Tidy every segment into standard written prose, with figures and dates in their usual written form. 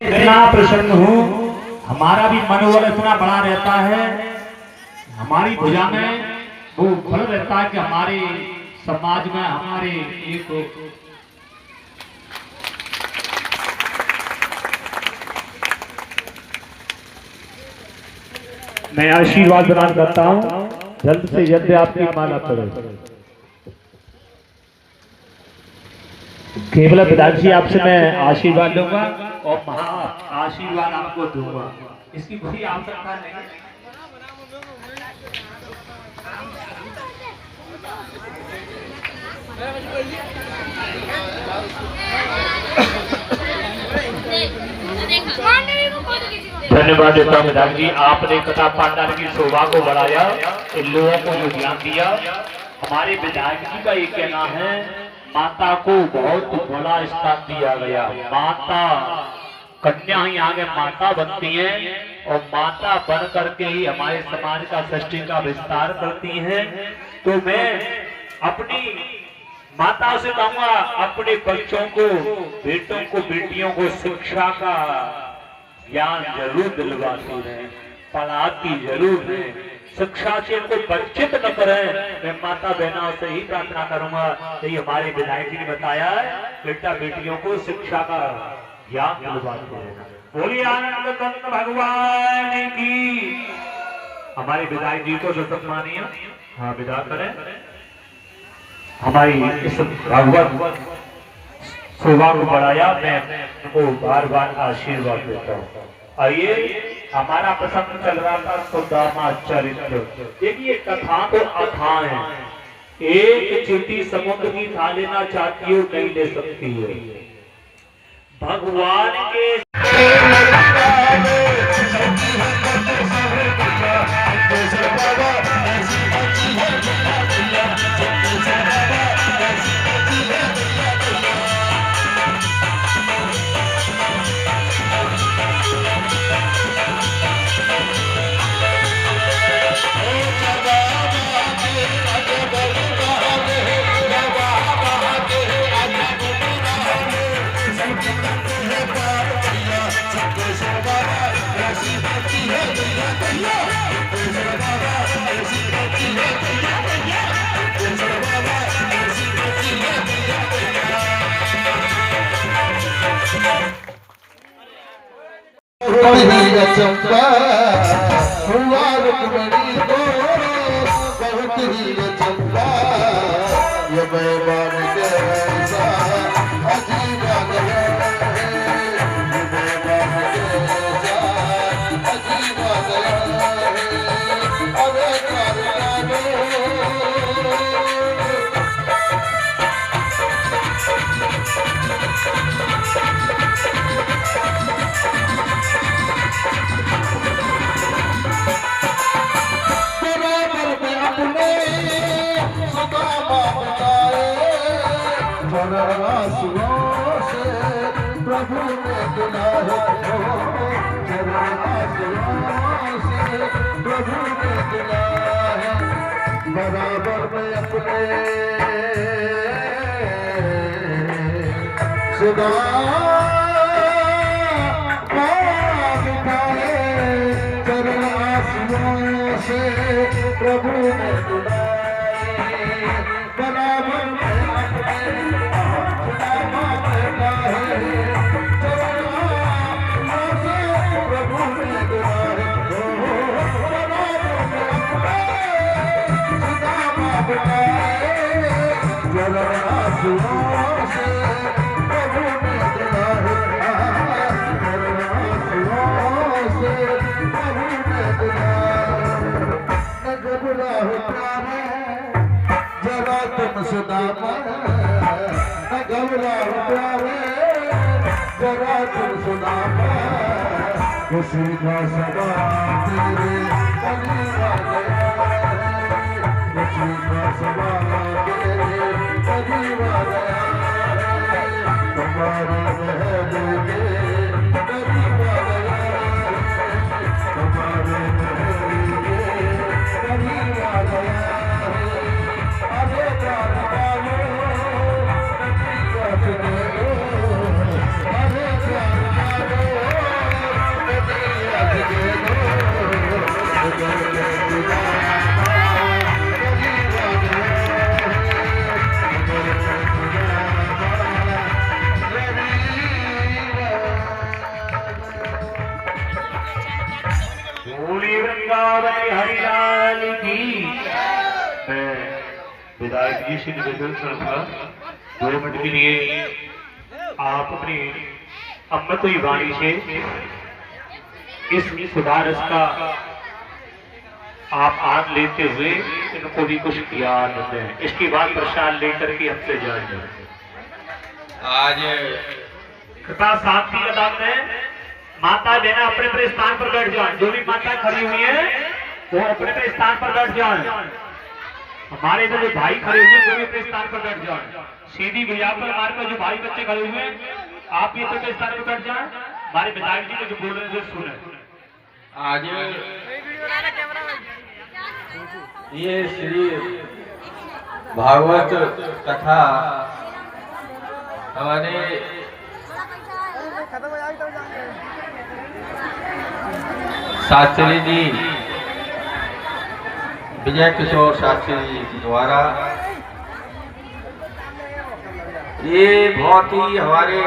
इतना प्रसन्न हूँ, हमारा भी मनोबल इतना बड़ा रहता है, हमारी भुजा में वो बल रहता है कि हमारे समाज में हमारे एक मैं आशीर्वाद प्रदान करता हूँ, जल्द से जल्द आपकी माला पड़े। केवल विधायक जी आपसे मैं आशीर्वाद लूंगा और महा आशीर्वाद आपको दूंगा, इसकी कोई आवश्यकता नहीं। धन्यवाद देता हूँ विधायक जी, आपने कथा पांडाल की शोभा को बढ़ाया, इन लोगों को जो ध्यान दिया। हमारे विधायक जी का ये कहना है, माता को बहुत बड़ा स्थान दिया गया। माता कन्या ही आगे माता बनती हैं और माता बन करके ही हमारे समाज का सृष्टि का विस्तार करती हैं। तो मैं अपनी माता से कहूंगा, अपने बच्चों को, बेटों को, बेटियों को शिक्षा का ज्ञान जरूर दिलवाती रहे, पढ़ाती जरूर रहे, शिक्षा से इनको वंचित न करें। मैं माता बहनों से ही प्रार्थना करूंगा, यही हमारे विधायक जी ने बताया है, बेटा बेटियों को शिक्षा का ज्ञान दिलवाते रहना। बोलिए आनंद कंद भगवान की। हमारे विधायक जी को जो मानिए, हाँ विदा करें, हमारी इस भगवत शोभा को बढ़ाया। मैं उनको बार बार आशीर्वाद देता हूँ। आइए, हमारा प्रसंग चल रहा था सुदामा चरित्र। देखिए कथा तो अथाह है, एक चींटी समुद्र की था लेना चाहती हो नहीं ले सकती है। भगवान के चंपा हुआ रुक्मिणी को बहुत ही चंपा, ये बैमान के ऐसा अजीब है, ये बैमान के ऐसा अजीब है। अरे प्रभु ने बुलाया, प्रभु ने बुलाया, बराबर में अपने सुधा बिठाए, चरण आंसुओं से प्रभु ने बुलाए, बराबर में अपने जरा तुम सुदामा राम प्यारे जरा तुम सुना किसी का सदा तेरे करीबा गया किसी का सदा तेरे करीबा गया तुम्हारे महल के करीबा गया तुम्हारे महल के करीबा गया अरे प्यार वालो नसीहत दे दो अरे प्यार वालो नसीहत दे दो बोली वृंदावन हरिलाल की। मैं विधायक जी से निवेदन करूंगा 2 मिनट के लिए आप अपनी अमृतमयी वाणी से इस सुधारस का आप आन लेते हुए इनको भी कुछ ज्ञान दें। इसके बाद प्रसाद लेकर के हमसे जाएंगे। आज कृपा शांति के दाम में माता बहना अपने अपने स्थान पर बैठ जाए। जो भी माता खड़ी हुई है वो अपने अपने स्थान पर बैठ जाए। हमारे इधर जो भाई खड़े हुए वो भी अपने स्थान पर बैठ जाए। सीधी भैया पर हमारे पास जो भाई बच्चे खड़े हुए हैं आप भी अपने स्थान पर बैठ जाए। हमारे विधायक जी को जो बोल रहे हैं सुने। आज ये श्री भागवत कथा हमारे शास्त्री जी विजय किशोर शास्त्री जी द्वारा ये बहुत ही हमारे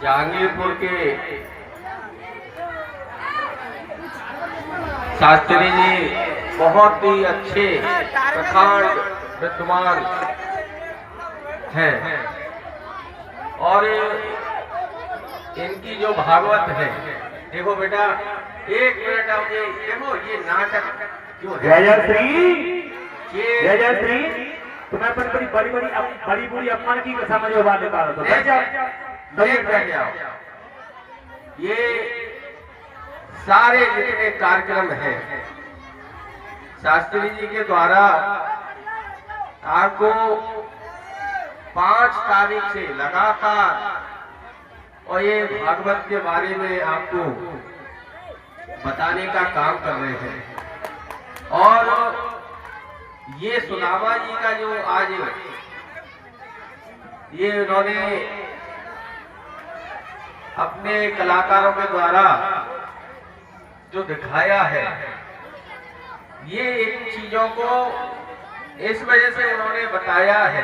जहांगीरपुर के शास्त्री जी बहुत ही अच्छे प्रखंड विद्वान हैं और इनकी जो भागवत है देखो बेटा 1 मिनट आप ये देखो ये नाटक जो है जय श्री ये जय श्री तुम्हें पर बड़ी बड़ी अपमान की समझ वाले का बैठ जाओ। ये सारे जितने कार्यक्रम हैं शास्त्री जी के द्वारा आपको 5 तारीख से लगातार और ये भागवत के बारे में आपको बताने का काम कर रहे हैं। और ये सुदामा जी का जो आज ये उन्होंने अपने कलाकारों के द्वारा जो दिखाया है ये इन चीजों को इस वजह से उन्होंने बताया है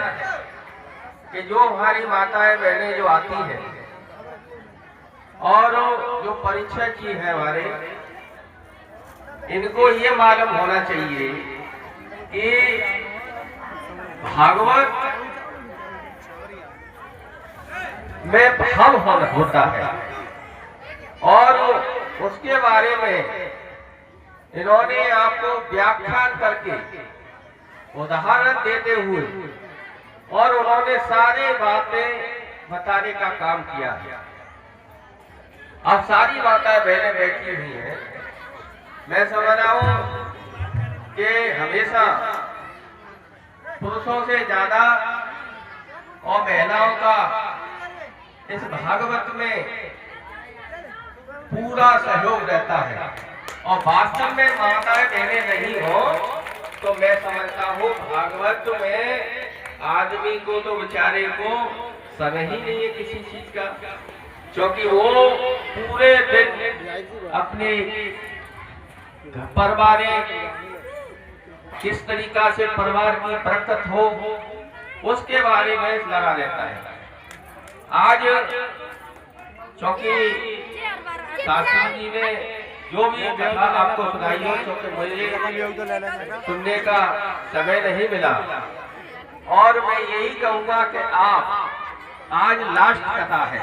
कि जो हमारी माताएं बहनें जो आती हैं और जो परीक्षा की है हमारे इनको ये मालूम होना चाहिए कि भागवत में भाव होता है और उसके बारे में इन्होंने आपको व्याख्यान करके उदाहरण देते हुए और उन्होंने सारी बातें बताने का काम किया है। अब सारी बातें बहनें बैठी हुई हैं। मैं समझ रहा हूं कि हमेशा पुरुषों से ज्यादा और महिलाओं का इस भागवत में पूरा सहयोग रहता है और वास्तव में माताएं बहनें नहीं हो तो मैं समझता हूँ भागवत में आदमी को तो बेचारे को समय ही नहीं है किसी चीज का, क्योंकि वो पूरे दिन अपने परिवार किस तरीका से परिवार की बरकत हो उसके बारे में लगा रहता है। आज क्योंकि शास्त्री जी ने जो भी कथा आपको सुनाई हो क्योंकि मुझे सुनने का समय नहीं मिला और मैं यही कहूंगा कि आप आज लास्ट कथा है।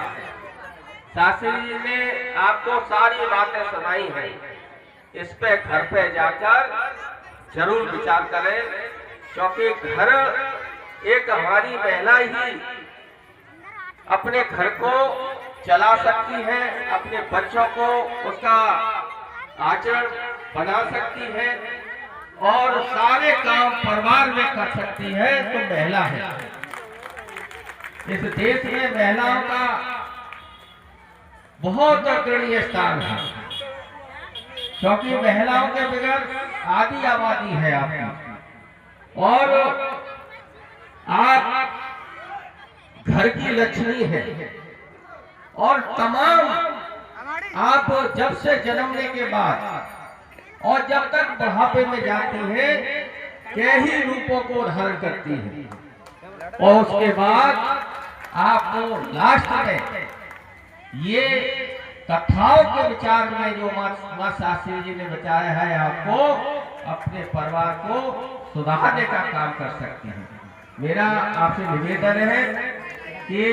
शास्त्री जी ने आपको सारी बातें सुनाई हैं, इस पे घर पे जाकर जरूर विचार करें क्योंकि घर एक हमारी महिला ही अपने घर को चला सकती है, अपने बच्चों को उसका आचरण बना सकती है और सारे काम परिवार में कर सकती है, तो महिला है। इस देश में महिलाओं का बहुत अग्रणीय स्थान है, क्योंकि महिलाओं के बगैर आधी आबादी है आपकी, और आप घर की लक्ष्मी है। और तमाम आप जब से जन्मने के बाद और जब तक बुढ़ापे में जाती है, कई रूपों को धारण करती है, और उसके बाद आपको लास्ट में ये कथाओं के विचार में जो मां शास्त्री जी ने बताया है, आपको अपने परिवार को सुधारने का काम कर सकती है। मेरा आपसे निवेदन है कि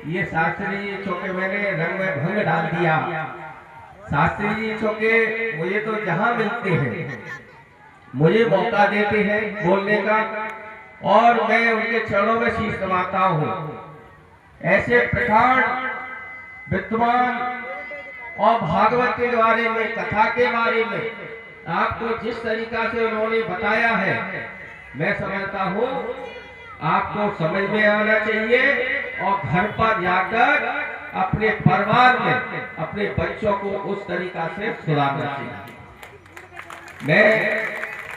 ये शास्त्री जी चूंकि मैंने रंग में भंग डाल दिया, शास्त्री जी चूंकि मुझे तो जहां मिलते हैं मुझे मौका देते हैं बोलने का, और मैं उनके चरणों में शीश नवाता हूँ। ऐसे प्रकार विद्वान और भागवत के बारे में, कथा के बारे में आपको जिस तरीका से उन्होंने बताया है, मैं समझता हूँ आपको समझ में आना चाहिए, और घर पर जाकर अपने परिवार में अपने बच्चों को उस तरीका से सुधारना चाहिए। मैं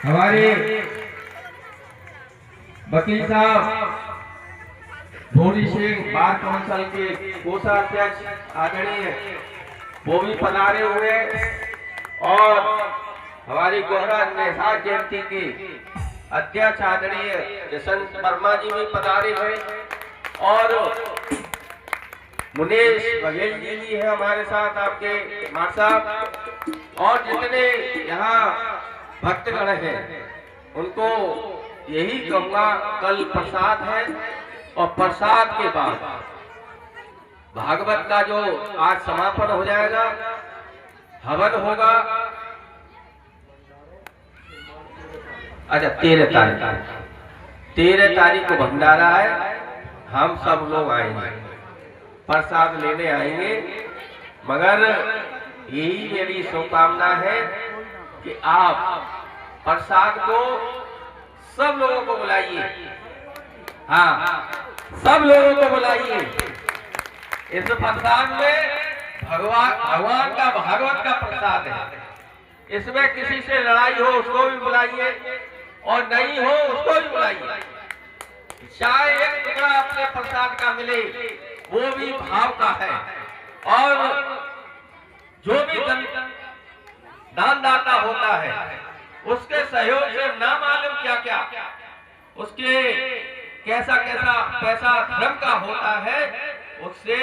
हमारे वकील साहब धोनी सिंह बार काउंसिल के कोषाध्यक्ष आदरणीय वो भी पधारे हुए, और हमारी गोहरा निषाद जयंती की अध्यक्ष आदरणीय जसंत वर्मा जी भी पधारे हुए, और मुनेश बघेल जी भी है हमारे साथ, आपके मार साहब, और जितने यहाँ भक्तगण हैं उनको यही कहूँगा, कल प्रसाद है, और प्रसाद के बाद भागवत का जो आज समापन हो जाएगा, हवन होगा। अच्छा 13 तारीख को भंडारा है, हम सब लोग आएंगे, प्रसाद लेने आएंगे, मगर यही मेरी शुभकामना है कि आप प्रसाद को सब लोगों को बुलाइए। हाँ, सब लोगों को बुलाइए। इस प्रसाद में भगवान का भागवत का प्रसाद है। इसमें किसी से लड़ाई हो उसको भी बुलाइए, और नहीं हो उसको भी बुलाइए। चाहे एक टुकड़ा अपने प्रसाद का मिले, वो भी भाव का है। और जो भी दानदाता होता है उसके सहयोग से ना मालूम क्या क्या उसके कैसा कैसा पैसा धर्म का होता है, उससे